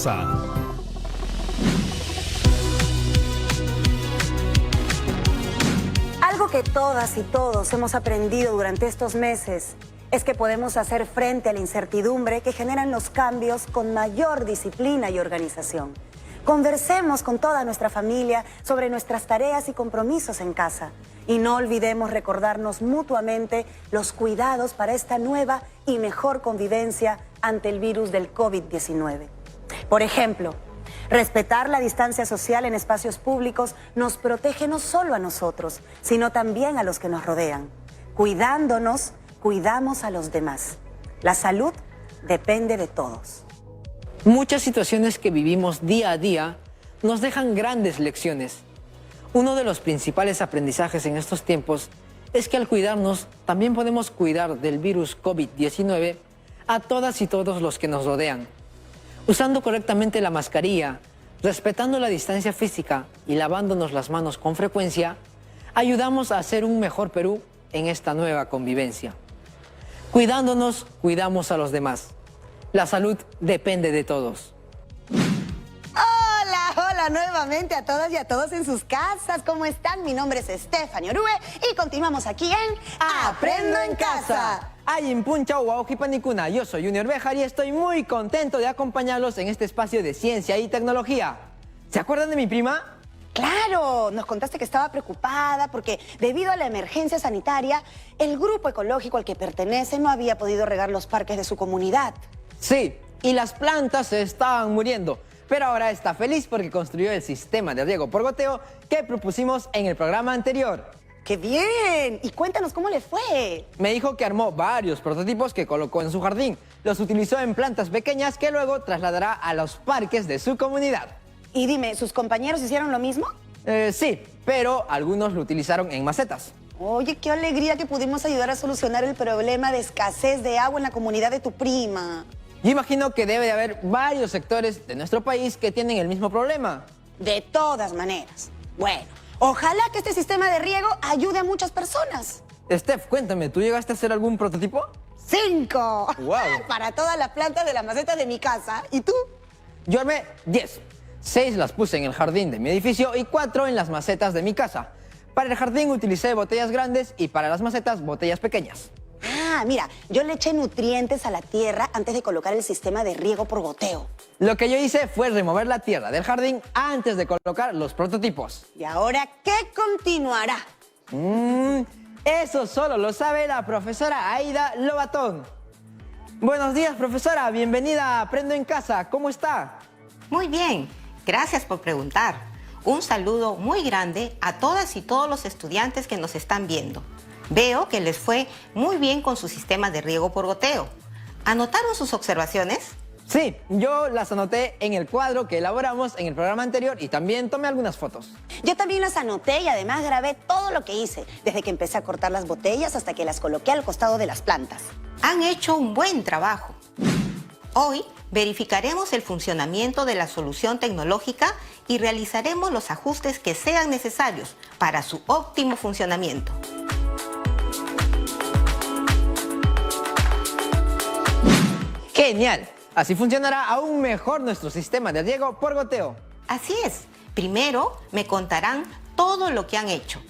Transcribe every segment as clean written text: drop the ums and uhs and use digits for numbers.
casa. Algo que todas y todos hemos aprendido durante estos meses es que podemos hacer frente a la incertidumbre que generan los cambios con mayor disciplina y organización. Conversemos con toda nuestra familia sobre nuestras tareas y compromisos en casa. Y no olvidemos recordarnos mutuamente los cuidados para esta nueva y mejor convivencia ante el virus del COVID-19. Por ejemplo, respetar la distancia social en espacios públicos nos protege no solo a nosotros, sino también a los que nos rodean. Cuidándonos, cuidamos a los demás. La salud depende de todos. Muchas situaciones que vivimos día a día nos dejan grandes lecciones. Uno de los principales aprendizajes en estos tiempos es que al cuidarnos también podemos cuidar del virus COVID-19 a todas y todos los que nos rodean. Usando correctamente la mascarilla, respetando la distancia física y lavándonos las manos con frecuencia, ayudamos a hacer un mejor Perú en esta nueva convivencia. Cuidándonos, cuidamos a los demás. La salud depende de todos. Hola nuevamente a todas y a todos en sus casas. ¿Cómo están? Mi nombre es Stephanie Orue y continuamos aquí en Aprendo en Casa. Yo soy Junior Bejar y estoy muy contento de acompañarlos en este espacio de ciencia y tecnología. ¿Se acuerdan de mi prima? Claro, nos contaste que estaba preocupada porque debido a la emergencia sanitaria, el grupo ecológico al que pertenece no había podido regar los parques de su comunidad. Sí, y las plantas se estaban muriendo. Pero ahora está feliz porque construyó el sistema de riego por goteo que propusimos en el programa anterior. ¡Qué bien! Y cuéntanos cómo le fue. Me dijo que armó varios prototipos que colocó en su jardín. Los utilizó en plantas pequeñas que luego trasladará a los parques de su comunidad. Y dime, ¿sus compañeros hicieron lo mismo? Sí, pero algunos lo utilizaron en macetas. Oye, qué alegría que pudimos ayudar a solucionar el problema de escasez de agua en la comunidad de tu prima. Yo imagino que debe de haber varios sectores de nuestro país que tienen el mismo problema. De todas maneras. Bueno, ojalá que este sistema de riego ayude a muchas personas. Steph, cuéntame, ¿tú llegaste a hacer algún prototipo? 5. ¡Wow! Para todas las plantas de la maceta de mi casa. ¿Y tú? Yo armé 10. 6 las puse en el jardín de mi edificio y 4 en las macetas de mi casa. Para el jardín utilicé botellas grandes y para las macetas botellas pequeñas. Ah, mira, yo le eché nutrientes a la tierra antes de colocar el sistema de riego por goteo. Lo que yo hice fue remover la tierra del jardín antes de colocar los prototipos. ¿Y ahora qué continuará? Eso solo lo sabe la profesora Aida Lobatón. Buenos días, profesora. Bienvenida a Aprendo en Casa. ¿Cómo está? Muy bien. Gracias por preguntar. Un saludo muy grande a todas y todos los estudiantes que nos están viendo. Veo que les fue muy bien con su sistema de riego por goteo. ¿Anotaron sus observaciones? Sí, yo las anoté en el cuadro que elaboramos en el programa anterior y también tomé algunas fotos. Yo también las anoté y además grabé todo lo que hice, desde que empecé a cortar las botellas hasta que las coloqué al costado de las plantas. Han hecho un buen trabajo. Hoy verificaremos el funcionamiento de la solución tecnológica y realizaremos los ajustes que sean necesarios para su óptimo funcionamiento. ¡Genial! Así funcionará aún mejor nuestro sistema de riego por goteo. Así es. Primero me contarán todo lo que han hecho.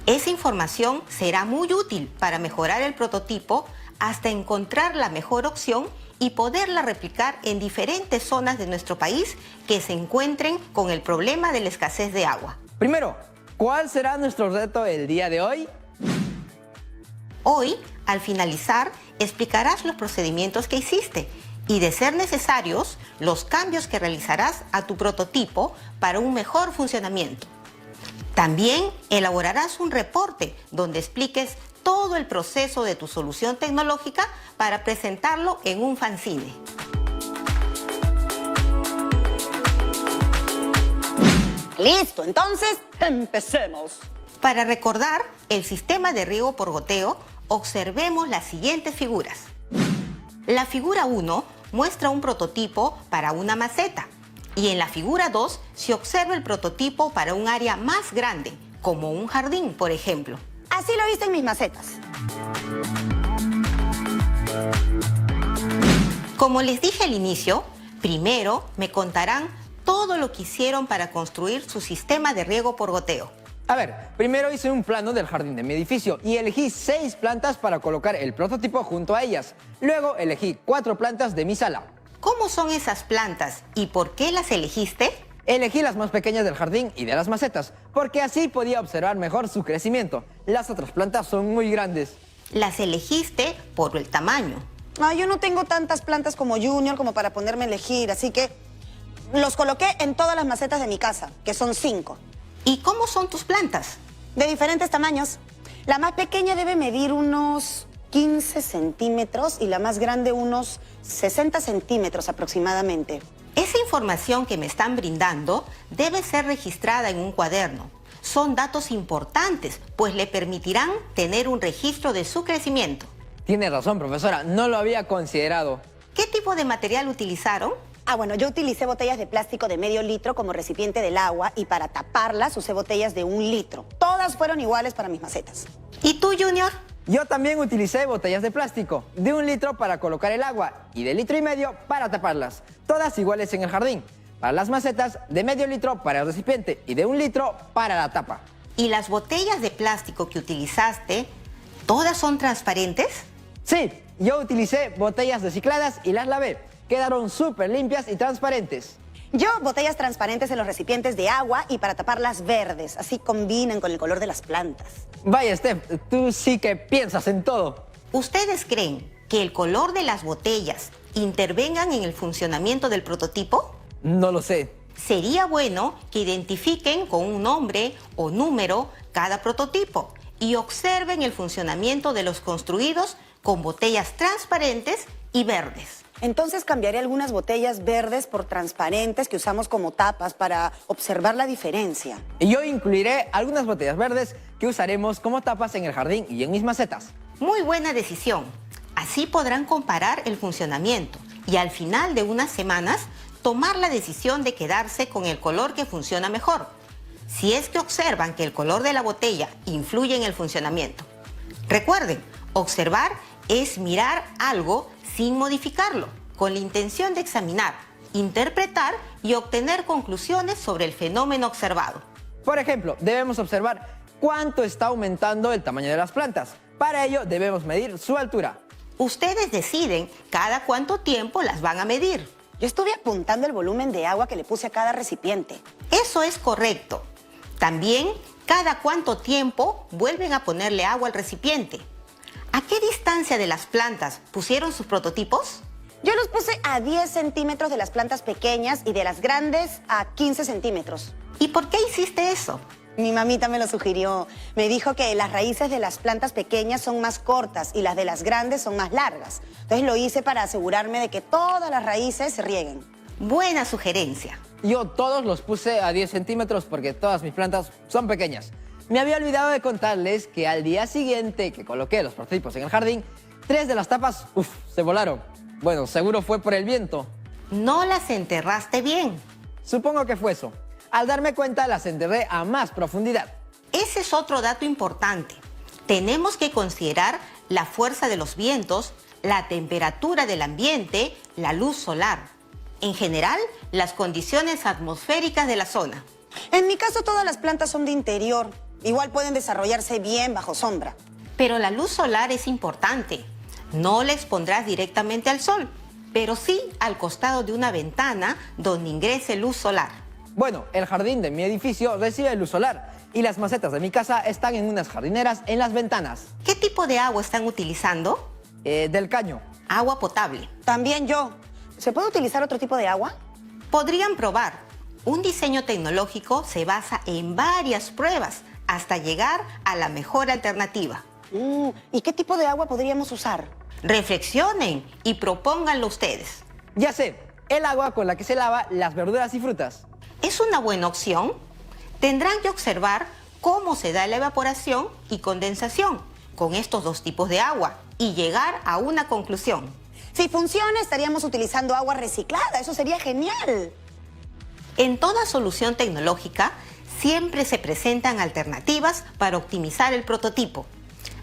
Esa información será muy útil para mejorar el prototipo hasta encontrar la mejor opción y poderla replicar en diferentes zonas de nuestro país que se encuentren con el problema de la escasez de agua. Primero, ¿cuál será nuestro reto el día de hoy? Hoy, al finalizar, explicarás los procedimientos que hiciste y, de ser necesarios, los cambios que realizarás a tu prototipo para un mejor funcionamiento. También elaborarás un reporte donde expliques todo el proceso de tu solución tecnológica para presentarlo en un fanzine. Listo, entonces empecemos. Para recordar el sistema de riego por goteo, observemos las siguientes figuras. La figura 1 muestra un prototipo para una maceta y en la figura 2 se observa el prototipo para un área más grande, como un jardín, por ejemplo. Así lo viste en mis macetas. Como les dije al inicio, Primero me contarán todo lo que hicieron para construir su sistema de riego por goteo. A ver, primero hice un plano del jardín de mi edificio y elegí 6 plantas para colocar el prototipo junto a ellas. Luego elegí 4 plantas de mi sala. ¿Cómo son esas plantas y por qué las elegiste? Elegí las más pequeñas del jardín y de las macetas, porque así podía observar mejor su crecimiento. Las otras plantas son muy grandes. Las elegiste por el tamaño. No, yo no tengo tantas plantas como Junior como para ponerme a elegir, así que los coloqué en todas las macetas de mi casa, que son 5. ¿Y cómo son tus plantas? De diferentes tamaños. La más pequeña debe medir unos 15 centímetros y la más grande unos 60 centímetros aproximadamente. Esa información que me están brindando debe ser registrada en un cuaderno. Son datos importantes, pues le permitirán tener un registro de su crecimiento. Tiene razón, profesora, no lo había considerado. ¿Qué tipo de material utilizaron? Bueno, yo utilicé botellas de plástico de medio litro como recipiente del agua y para taparlas usé botellas de 1 litro. Todas fueron iguales para mis macetas. ¿Y tú, Junior? Yo también utilicé botellas de plástico, de 1 litro para colocar el agua y de 1,5 litros para taparlas. Todas iguales en el jardín. Para las macetas, de medio litro para el recipiente y de 1 litro para la tapa. ¿Y las botellas de plástico que utilizaste, todas son transparentes? Sí, yo utilicé botellas recicladas y las lavé. Quedaron súper limpias y transparentes. Yo botellas transparentes en los recipientes de agua y para taparlas verdes. Así combinan con el color de las plantas. Vaya, Steph, tú sí que piensas en todo. ¿Ustedes creen que el color de las botellas intervengan en el funcionamiento del prototipo? No lo sé. Sería bueno que identifiquen con un nombre o número cada prototipo y observen el funcionamiento de los construidos con botellas transparentes y verdes. Entonces cambiaré algunas botellas verdes por transparentes que usamos como tapas para observar la diferencia. Y yo incluiré algunas botellas verdes que usaremos como tapas en el jardín y en mis macetas. Muy buena decisión. Así podrán comparar el funcionamiento y al final de unas semanas tomar la decisión de quedarse con el color que funciona mejor, si es que observan que el color de la botella influye en el funcionamiento. Recuerden, observar es mirar algo sin modificarlo, con la intención de examinar, interpretar y obtener conclusiones sobre el fenómeno observado. Por ejemplo, debemos observar cuánto está aumentando el tamaño de las plantas. Para ello debemos medir su altura. Ustedes deciden cada cuánto tiempo las van a medir. Yo estuve apuntando el volumen de agua que le puse a cada recipiente. Eso es correcto. También, cada cuánto tiempo vuelven a ponerle agua al recipiente. ¿A qué distancia de las plantas pusieron sus prototipos? Yo los puse a 10 centímetros de las plantas pequeñas y de las grandes a 15 centímetros. ¿Y por qué hiciste eso? Mi mamita me lo sugirió. Me dijo que las raíces de las plantas pequeñas son más cortas y las de las grandes son más largas. Entonces lo hice para asegurarme de que todas las raíces se rieguen. Buena sugerencia. Yo todos los puse a 10 centímetros porque todas mis plantas son pequeñas. Me había olvidado de contarles que al día siguiente que coloqué los prototipos en el jardín, 3 de las tapas, se volaron. Bueno, seguro fue por el viento. No las enterraste bien. Supongo que fue eso. Al darme cuenta, las enterré a más profundidad. Ese es otro dato importante. Tenemos que considerar la fuerza de los vientos, la temperatura del ambiente, la luz solar. En general, las condiciones atmosféricas de la zona. En mi caso, todas las plantas son de interior. Igual pueden desarrollarse bien bajo sombra. Pero la luz solar es importante. No la expondrás directamente al sol, pero sí al costado de una ventana donde ingrese luz solar. Bueno, el jardín de mi edificio recibe luz solar y las macetas de mi casa están en unas jardineras en las ventanas. ¿Qué tipo de agua están utilizando? Del caño. Agua potable. También yo. ¿Se puede utilizar otro tipo de agua? Podrían probar. Un diseño tecnológico se basa en varias pruebas hasta llegar a la mejor alternativa. ¿Y qué tipo de agua podríamos usar? Reflexionen y propónganlo ustedes. Ya sé, el agua con la que se lava las verduras y frutas. ¿Es una buena opción? Tendrán que observar cómo se da la evaporación y condensación con estos 2 tipos de agua y llegar a una conclusión. Si funciona, estaríamos utilizando agua reciclada. Eso sería genial. En toda solución tecnológica, siempre se presentan alternativas para optimizar el prototipo.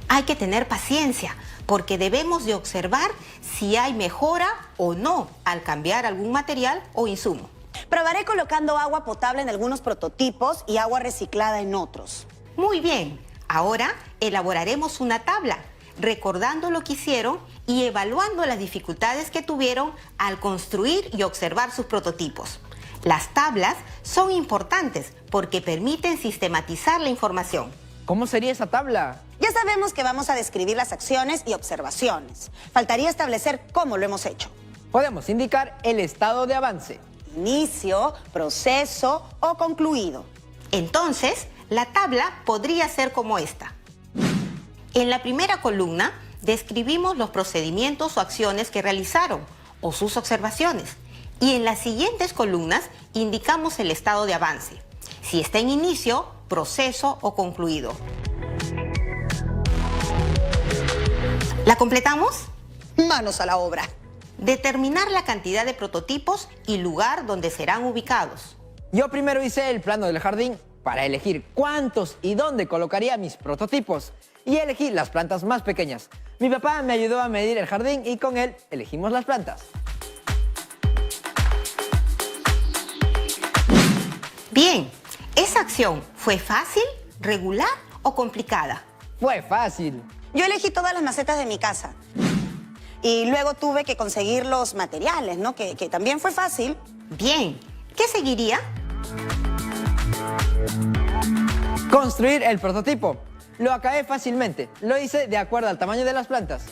Hay que tener paciencia, porque debemos de observar si hay mejora o no al cambiar algún material o insumo. Probaré colocando agua potable en algunos prototipos y agua reciclada en otros. Muy bien, ahora elaboraremos una tabla, recordando lo que hicieron y evaluando las dificultades que tuvieron al construir y observar sus prototipos. Las tablas son importantes porque permiten sistematizar la información. ¿Cómo sería esa tabla? Ya sabemos que vamos a describir las acciones y observaciones. Faltaría establecer cómo lo hemos hecho. Podemos indicar el estado de avance. Inicio, proceso o concluido. Entonces, la tabla podría ser como esta. En la primera columna, describimos los procedimientos o acciones que realizaron o sus observaciones. Y en las siguientes columnas, indicamos el estado de avance. Si está en inicio, proceso o concluido. ¿La completamos? Manos a la obra. Determinar la cantidad de prototipos y lugar donde serán ubicados. Yo primero hice el plano del jardín para elegir cuántos y dónde colocaría mis prototipos y elegí las plantas más pequeñas. Mi papá me ayudó a medir el jardín y con él elegimos las plantas. Bien, ¿esa acción fue fácil, regular o complicada? Fue fácil. Yo elegí todas las macetas de mi casa. Y luego tuve que conseguir los materiales, ¿no? Que también fue fácil. Bien, ¿qué seguiría? Construir el prototipo. Lo acabé fácilmente. Lo hice de acuerdo al tamaño de las plantas.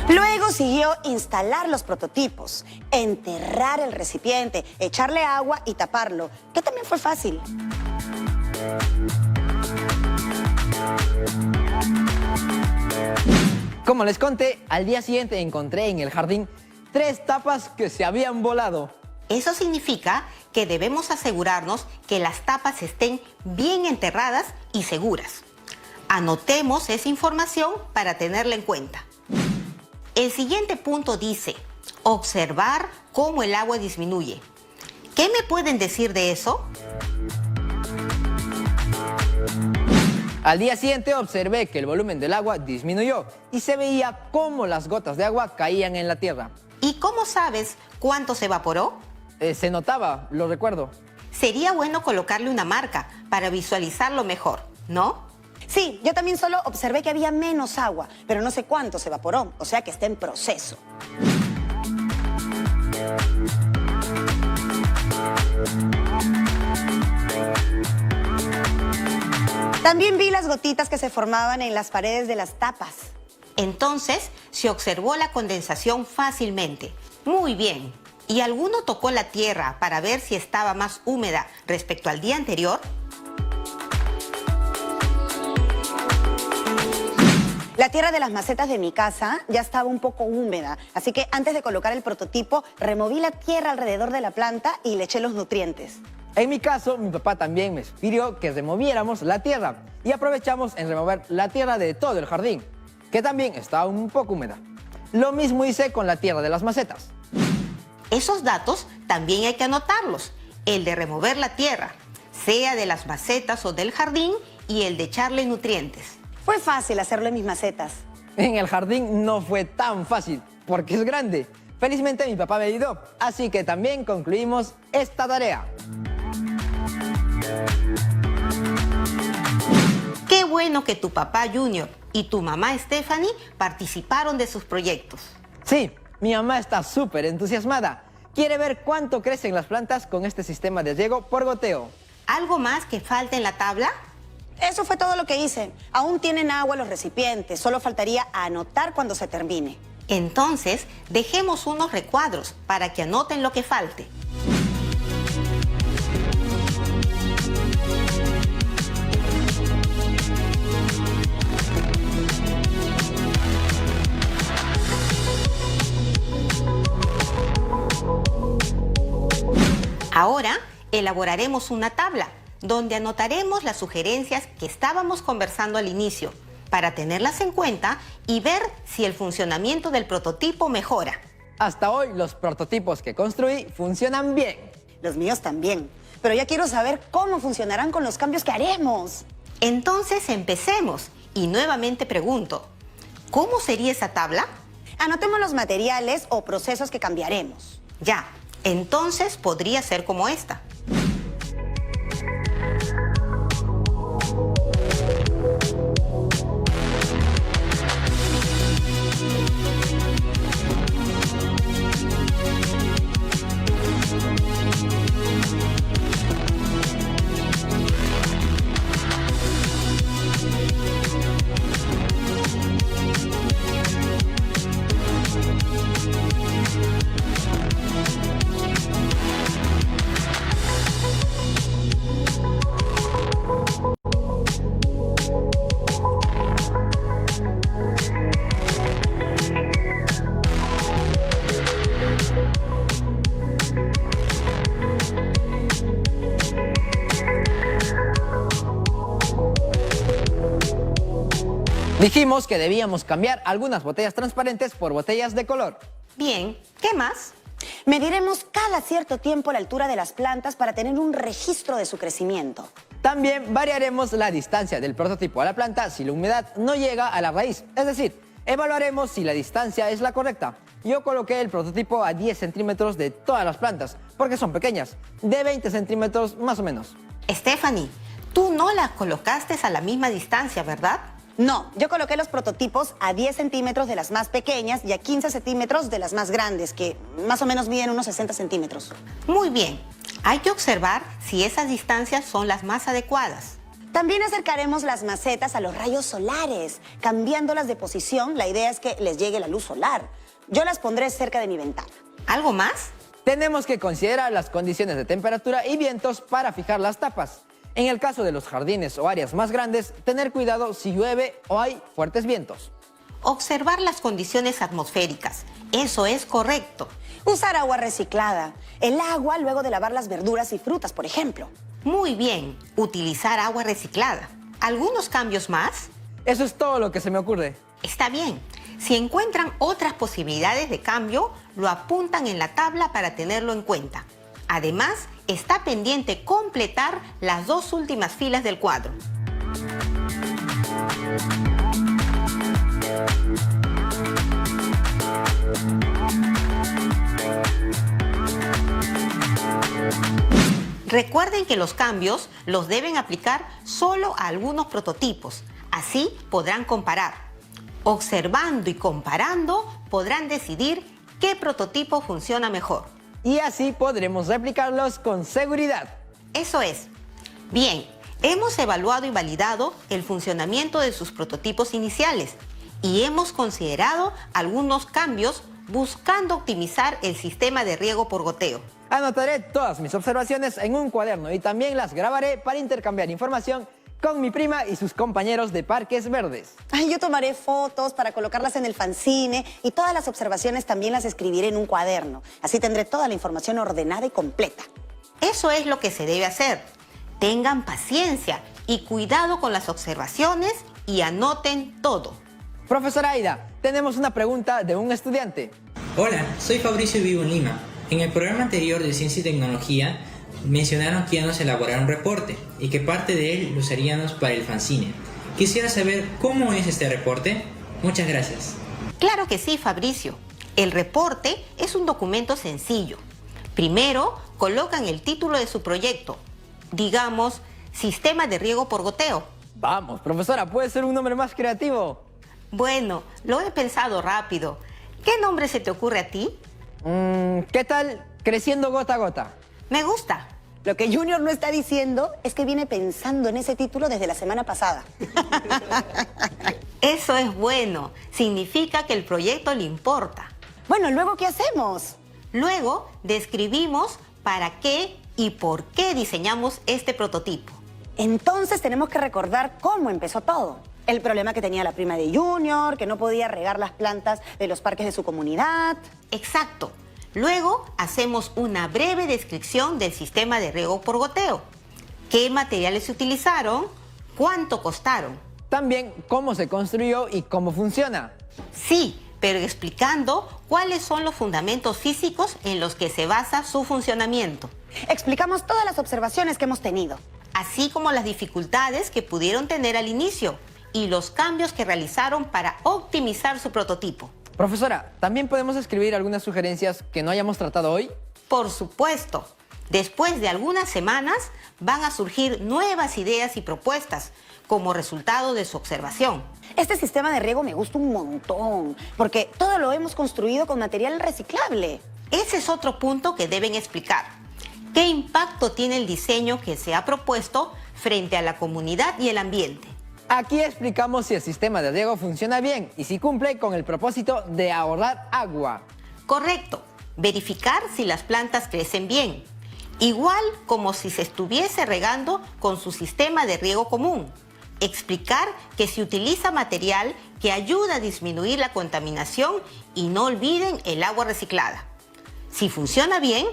Luego siguió instalar los prototipos, enterrar el recipiente, echarle agua y taparlo, que también fue fácil. Como les conté, al día siguiente encontré en el jardín 3 tapas que se habían volado. Eso significa que debemos asegurarnos que las tapas estén bien enterradas y seguras. Anotemos esa información para tenerla en cuenta. El siguiente punto dice, observar cómo el agua disminuye. ¿Qué me pueden decir de eso? Al día siguiente observé que el volumen del agua disminuyó y se veía cómo las gotas de agua caían en la tierra. ¿Y cómo sabes cuánto se evaporó? Se notaba, lo recuerdo. Sería bueno colocarle una marca para visualizarlo mejor, ¿no? Sí, yo también solo observé que había menos agua, pero no sé cuánto se evaporó, o sea que está en proceso. También vi las gotitas que se formaban en las paredes de las tapas. Entonces, se observó la condensación fácilmente. Muy bien. ¿Y alguno tocó la tierra para ver si estaba más húmeda respecto al día anterior? La tierra de las macetas de mi casa ya estaba un poco húmeda, así que antes de colocar el prototipo, removí la tierra alrededor de la planta y le eché los nutrientes. En mi caso, mi papá también me sugirió que removiéramos la tierra y aprovechamos en remover la tierra de todo el jardín, que también estaba un poco húmeda. Lo mismo hice con la tierra de las macetas. Esos datos también hay que anotarlos. El de remover la tierra, sea de las macetas o del jardín, y el de echarle nutrientes. Fue fácil hacerlo en mis macetas. En el jardín no fue tan fácil, porque es grande. Felizmente mi papá me ayudó, así que también concluimos esta tarea. Qué bueno que tu papá Junior y tu mamá Stephanie participaron de sus proyectos. Sí, mi mamá está súper entusiasmada. Quiere ver cuánto crecen las plantas con este sistema de riego por goteo. ¿Algo más que falta en la tabla? Eso fue todo lo que hice. Aún tienen agua los recipientes, solo faltaría anotar cuando se termine. Entonces, dejemos unos recuadros para que anoten lo que falte. Ahora elaboraremos una tabla donde anotaremos las sugerencias que estábamos conversando al inicio para tenerlas en cuenta y ver si el funcionamiento del prototipo mejora. Hasta hoy los prototipos que construí funcionan bien. Los míos también. Pero ya quiero saber cómo funcionarán con los cambios que haremos. Entonces empecemos Y nuevamente pregunto, ¿cómo sería esa tabla? Anotemos los materiales o procesos que cambiaremos. Ya, entonces podría ser como esta. Dijimos que debíamos cambiar algunas botellas transparentes por botellas de color. Bien, ¿qué más? Mediremos cada cierto tiempo la altura de las plantas para tener un registro de su crecimiento. También variaremos la distancia del prototipo a la planta si la humedad no llega a la raíz. Es decir, evaluaremos si la distancia es la correcta. Yo coloqué el prototipo a 10 centímetros de todas las plantas, porque son pequeñas, de 20 centímetros más o menos. Stephanie, tú no las colocaste a la misma distancia, ¿verdad? No, yo coloqué los prototipos a 10 centímetros de las más pequeñas y a 15 centímetros de las más grandes, que más o menos miden unos 60 centímetros. Muy bien, hay que observar si esas distancias son las más adecuadas. También acercaremos las macetas a los rayos solares, cambiándolas de posición. La idea es que les llegue la luz solar. Yo las pondré cerca de mi ventana. ¿Algo más? Tenemos que considerar las condiciones de temperatura y vientos para fijar las tapas. En el caso de los jardines o áreas más grandes, tener cuidado si llueve o hay fuertes vientos. Observar las condiciones atmosféricas, eso es correcto. Usar agua reciclada. El agua luego de lavar las verduras y frutas, por ejemplo. Muy bien, utilizar agua reciclada. ¿Algunos cambios más? Eso es todo lo que se me ocurre. Está bien. Si encuentran otras posibilidades de cambio, lo apuntan en la tabla para tenerlo en cuenta. Además, está pendiente completar las 2 últimas filas del cuadro. Recuerden que los cambios los deben aplicar solo a algunos prototipos. Así podrán comparar. Observando y comparando podrán decidir qué prototipo funciona mejor. Y así podremos replicarlos con seguridad. Eso es. Bien, hemos evaluado y validado el funcionamiento de sus prototipos iniciales y hemos considerado algunos cambios buscando optimizar el sistema de riego por goteo. Anotaré todas mis observaciones en un cuaderno y también las grabaré para intercambiar información con mi prima y sus compañeros de Parques Verdes. Ay, yo tomaré fotos para colocarlas en el fanzine y todas las observaciones también las escribiré en un cuaderno. Así tendré toda la información ordenada y completa. Eso es lo que se debe hacer. Tengan paciencia y cuidado con las observaciones y anoten todo. Profesora Aida, tenemos una pregunta de un estudiante. Hola, soy Fabricio y vivo en Lima. En el programa anterior de Ciencia y Tecnología mencionaron que íbamos a elaborar un reporte y que parte de él lo usaríamos para el fanzine. Quisiera saber cómo es este reporte. Muchas gracias. Claro que sí, Fabricio. El reporte es un documento sencillo. Primero, colocan el título de su proyecto. Digamos, Sistema de Riego por Goteo. Vamos, profesora, puede ser un nombre más creativo. Bueno, lo he pensado rápido. ¿Qué nombre se te ocurre a ti? ¿Qué tal Creciendo Gota a Gota? Me gusta. Lo que Junior no está diciendo es que viene pensando en ese título desde la semana pasada. Eso es bueno. Significa que el proyecto le importa. Bueno, ¿luego qué hacemos? Luego, describimos para qué y por qué diseñamos este prototipo. Entonces tenemos que recordar cómo empezó todo. El problema que tenía la prima de Junior, que no podía regar las plantas de los parques de su comunidad. Exacto. Luego hacemos una breve descripción del sistema de riego por goteo. ¿Qué materiales se utilizaron? ¿Cuánto costaron? También cómo se construyó y cómo funciona. Sí, pero explicando cuáles son los fundamentos físicos en los que se basa su funcionamiento. Explicamos todas las observaciones que hemos tenido. Así como las dificultades que pudieron tener al inicio y los cambios que realizaron para optimizar su prototipo. Profesora, ¿también podemos escribir algunas sugerencias que no hayamos tratado hoy? Por supuesto, después de algunas semanas van a surgir nuevas ideas y propuestas como resultado de su observación. Este sistema de riego me gusta un montón, porque todo lo hemos construido con material reciclable. Ese es otro punto que deben explicar. ¿Qué impacto tiene el diseño que se ha propuesto frente a la comunidad y el ambiente? Aquí explicamos si el sistema de riego funciona bien y si cumple con el propósito de ahorrar agua. Correcto. Verificar si las plantas crecen bien, igual como si se estuviese regando con su sistema de riego común. Explicar que se utiliza material que ayuda a disminuir la contaminación y no olviden el agua reciclada. Si funciona bien,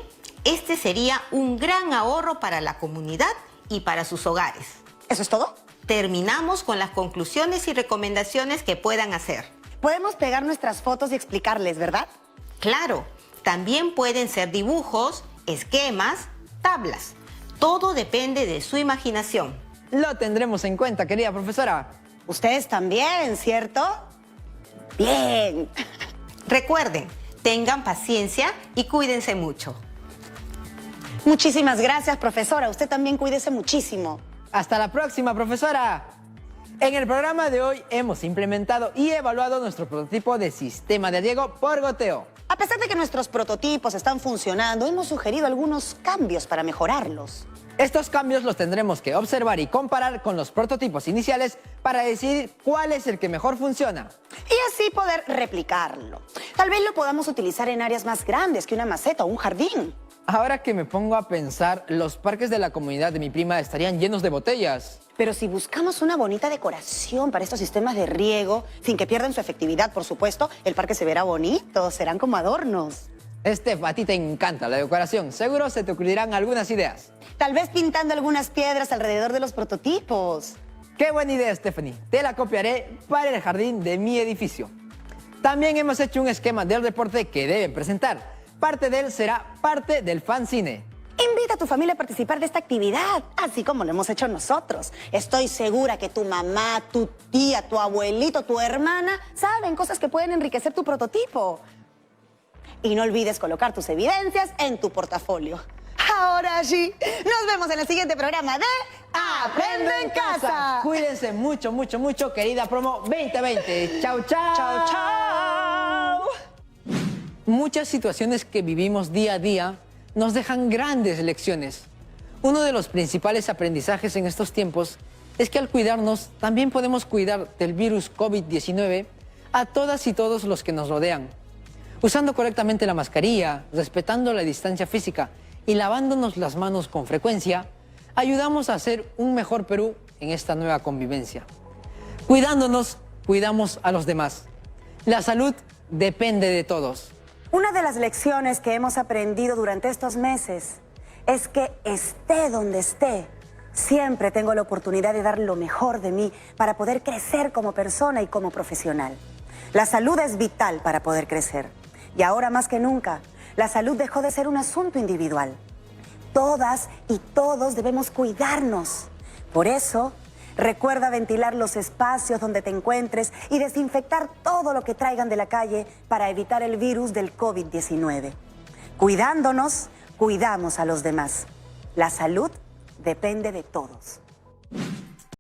este sería un gran ahorro para la comunidad y para sus hogares. ¿Eso es todo? Terminamos con las conclusiones y recomendaciones que puedan hacer. Podemos pegar nuestras fotos y explicarles, ¿verdad? Claro, también pueden ser dibujos, esquemas, tablas. Todo depende de su imaginación. Lo tendremos en cuenta, querida profesora. Ustedes también, ¿cierto? Bien. Recuerden, tengan paciencia y cuídense mucho. Muchísimas gracias, profesora. Usted también cuídese muchísimo. Hasta la próxima, profesora. En el programa de hoy hemos implementado y evaluado nuestro prototipo de sistema de riego por goteo. A pesar de que nuestros prototipos están funcionando, hemos sugerido algunos cambios para mejorarlos. Estos cambios los tendremos que observar y comparar con los prototipos iniciales para decidir cuál es el que mejor funciona. Y así poder replicarlo. Tal vez lo podamos utilizar en áreas más grandes que una maceta o un jardín. Ahora que me pongo a pensar, los parques de la comunidad de mi prima estarían llenos de botellas. Pero si buscamos una bonita decoración para estos sistemas de riego, sin que pierdan su efectividad, por supuesto, el parque se verá bonito, serán como adornos. Steph, a ti te encanta la decoración. Seguro se te ocurrirán algunas ideas. Tal vez pintando algunas piedras alrededor de los prototipos. ¡Qué buena idea, Stephanie! Te la copiaré para el jardín de mi edificio. También hemos hecho un esquema del reporte que deben presentar. Parte de él será parte del fanzine. Invita a tu familia a participar de esta actividad, así como lo hemos hecho nosotros. Estoy segura que tu mamá, tu tía, tu abuelito, tu hermana saben cosas que pueden enriquecer tu prototipo. Y no olvides colocar tus evidencias en tu portafolio. Ahora sí, nos vemos en el siguiente programa de Aprendo en Casa. Cuídense mucho, mucho, mucho, querida promo 2020. Chau, chau. Chao, chao. Muchas situaciones que vivimos día a día nos dejan grandes lecciones. Uno de los principales aprendizajes en estos tiempos es que al cuidarnos también podemos cuidar del virus COVID-19 a todas y todos los que nos rodean. Usando correctamente la mascarilla, respetando la distancia física y lavándonos las manos con frecuencia, ayudamos a hacer un mejor Perú en esta nueva convivencia. Cuidándonos, cuidamos a los demás. La salud depende de todos. Una de las lecciones que hemos aprendido durante estos meses es que esté donde esté, siempre tengo la oportunidad de dar lo mejor de mí para poder crecer como persona y como profesional. La salud es vital para poder crecer. Y ahora más que nunca, la salud dejó de ser un asunto individual. Todas y todos debemos cuidarnos. Por eso, recuerda ventilar los espacios donde te encuentres y desinfectar todo lo que traigan de la calle para evitar el virus del COVID-19. Cuidándonos, cuidamos a los demás. La salud depende de todos.